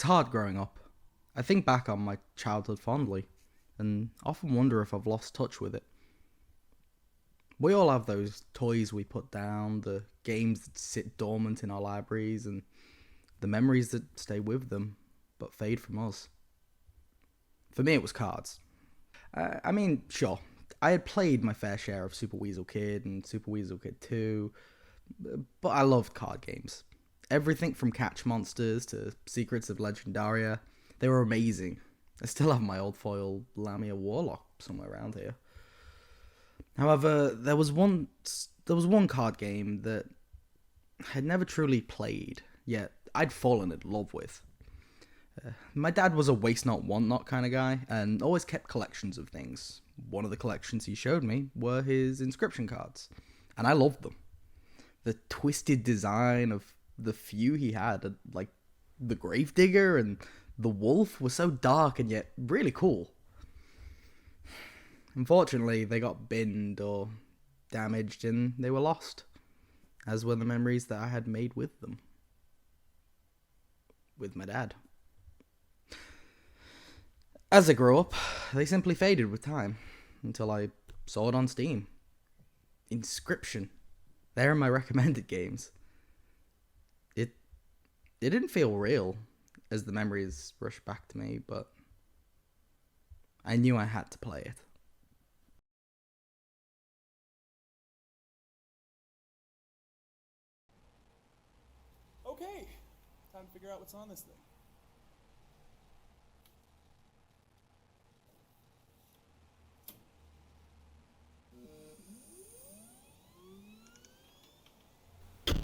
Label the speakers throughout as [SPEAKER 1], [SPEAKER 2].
[SPEAKER 1] It's hard growing up. I think back on my childhood fondly, and often wonder if I've lost touch with it. We all have those toys we put down, the games that sit dormant in our libraries, and the memories that stay with them, but fade from us. For me, it was cards. Sure, I had played my fair share of Super Weasel Kid and Super Weasel Kid 2, but I loved card games. Everything from Catch Monsters to Secrets of Legendaria, they were amazing. I still have my old foil Lamia Warlock somewhere around here. However, there was one card game that I had never truly played, yet I'd fallen in love with. My dad was a waste not, want not kind of guy, and always kept collections of things. One of the collections he showed me were his inscription cards, and I loved them. The twisted design of the few he had, like the Gravedigger and the Wolf, were so dark and yet really cool. Unfortunately, they got binned or damaged and they were lost, as were the memories that I had made with them. With my dad. As I grew up, they simply faded with time, until I saw it on Steam. Inscryption. They're in my recommended games. It it didn't feel real as the memories rushed back to me, but I knew I had to play it.
[SPEAKER 2] Okay, time to figure out what's on this thing.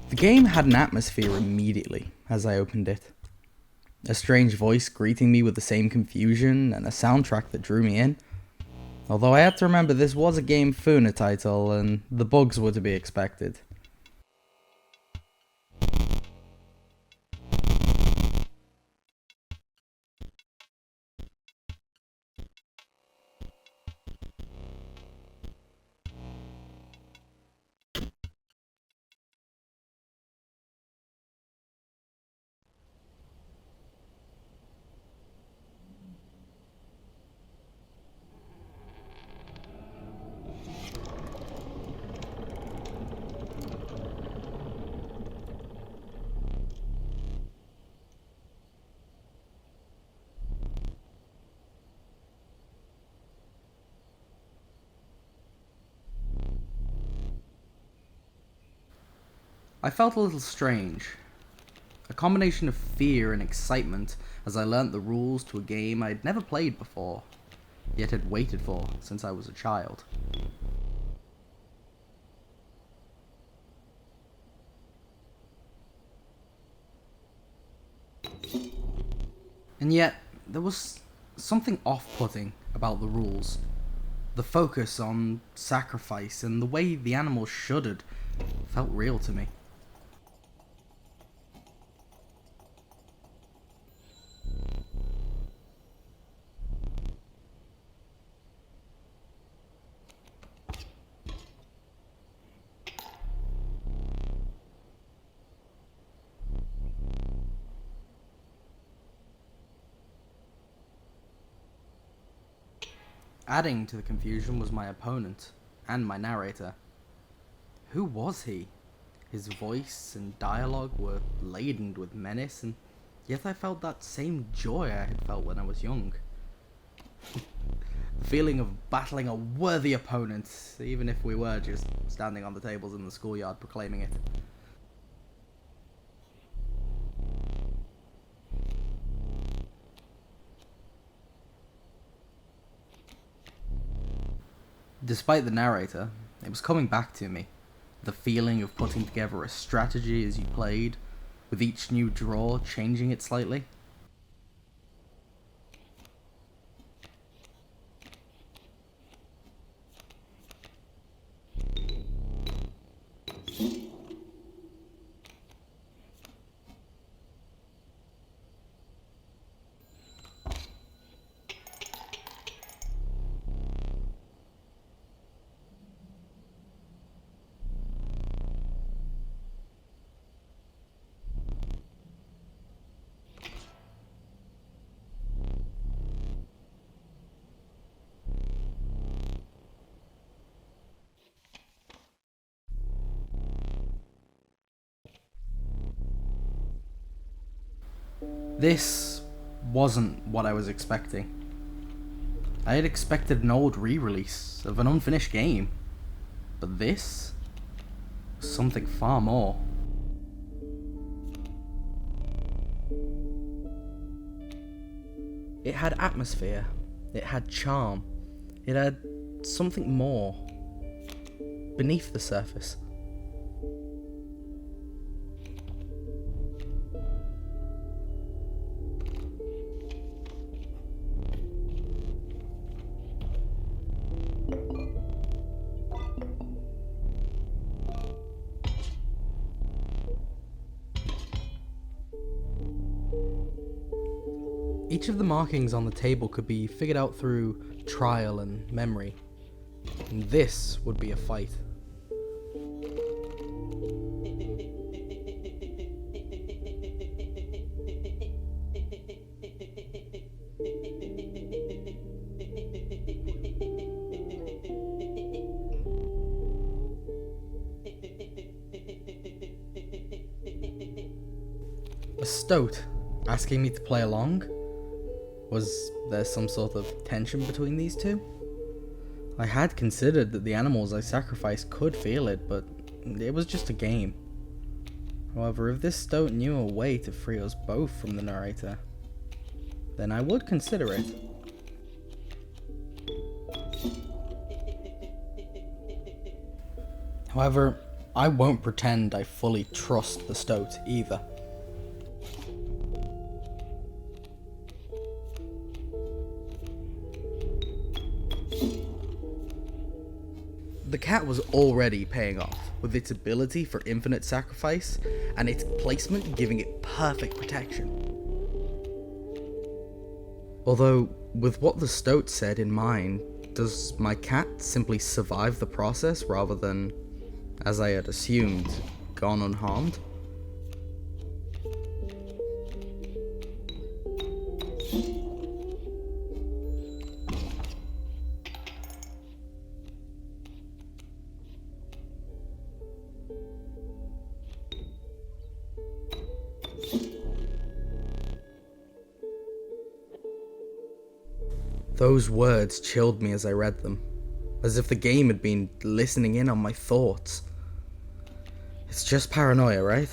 [SPEAKER 1] The game had an atmosphere immediately as I opened it. A strange voice greeting me with the same confusion, and a soundtrack that drew me in. Although I had to remember this was a Game Funa title, and the bugs were to be expected. I felt a little strange. A combination of fear and excitement as I learnt the rules to a game I'd never played before, yet had waited for since I was a child. And yet, there was something off-putting about the rules. The focus on sacrifice and the way the animals shuddered felt real to me. Adding to the confusion was my opponent and my narrator. Who was he? His voice and dialogue were laden with menace, and yet I felt that same joy I had felt when I was young. The feeling of battling a worthy opponent, even if we were just standing on the tables in the schoolyard proclaiming it. Despite the narrator, it was coming back to me. The feeling of putting together a strategy as you played, with each new draw changing it slightly. This wasn't what I was expecting. I had expected an old re-release of an unfinished game, but this was something far more. It had atmosphere, it had charm, it had something more beneath the surface. Each of the markings on the table could be figured out through trial and memory, and this would be a fight. A stoat asking me to play along? Was there some sort of tension between these two? I had considered that the animals I sacrificed could feel it, but it was just a game. However, if this stoat knew a way to free us both from the narrator, then I would consider it. However, I won't pretend I fully trust the stoat either. The cat was already paying off, with its ability for infinite sacrifice, and its placement giving it perfect protection. Although, with what the stoat said in mind, does my cat simply survive the process rather than, as I had assumed, gone unharmed? Those words chilled me as I read them, as if the game had been listening in on my thoughts. It's just paranoia, right?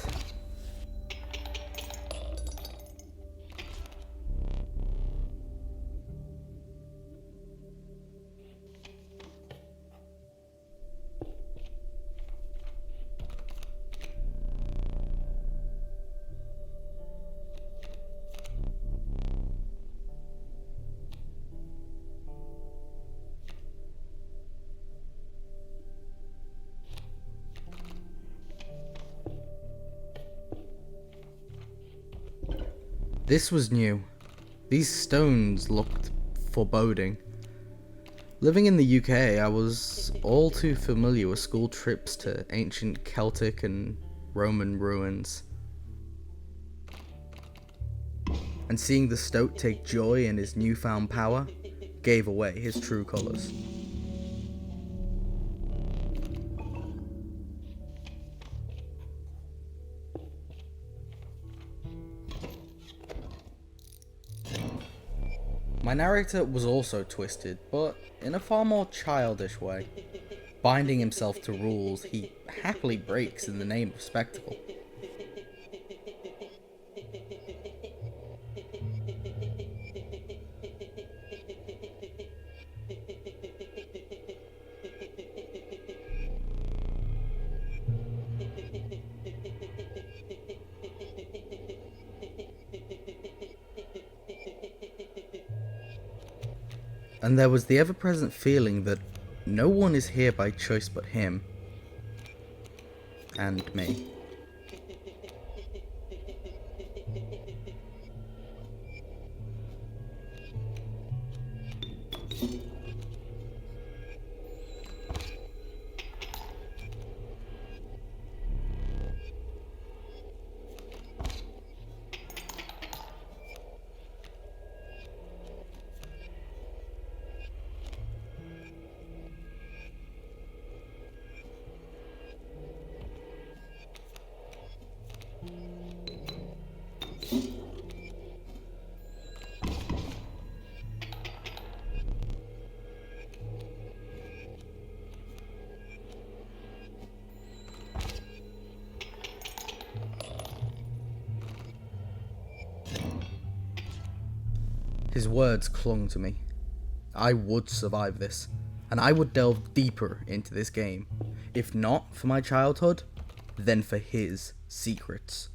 [SPEAKER 1] This was new. These stones looked foreboding. Living in the UK, I was all too familiar with school trips to ancient Celtic and Roman ruins. And seeing the stoat take joy in his newfound power gave away his true colours. My narrator was also twisted, but in a far more childish way. Binding himself to rules he happily breaks in the name of spectacle. And there was the ever-present feeling that no one is here by choice but him and me. His words clung to me. I would survive this, and I would delve deeper into this game. If not for my childhood, then for his secrets.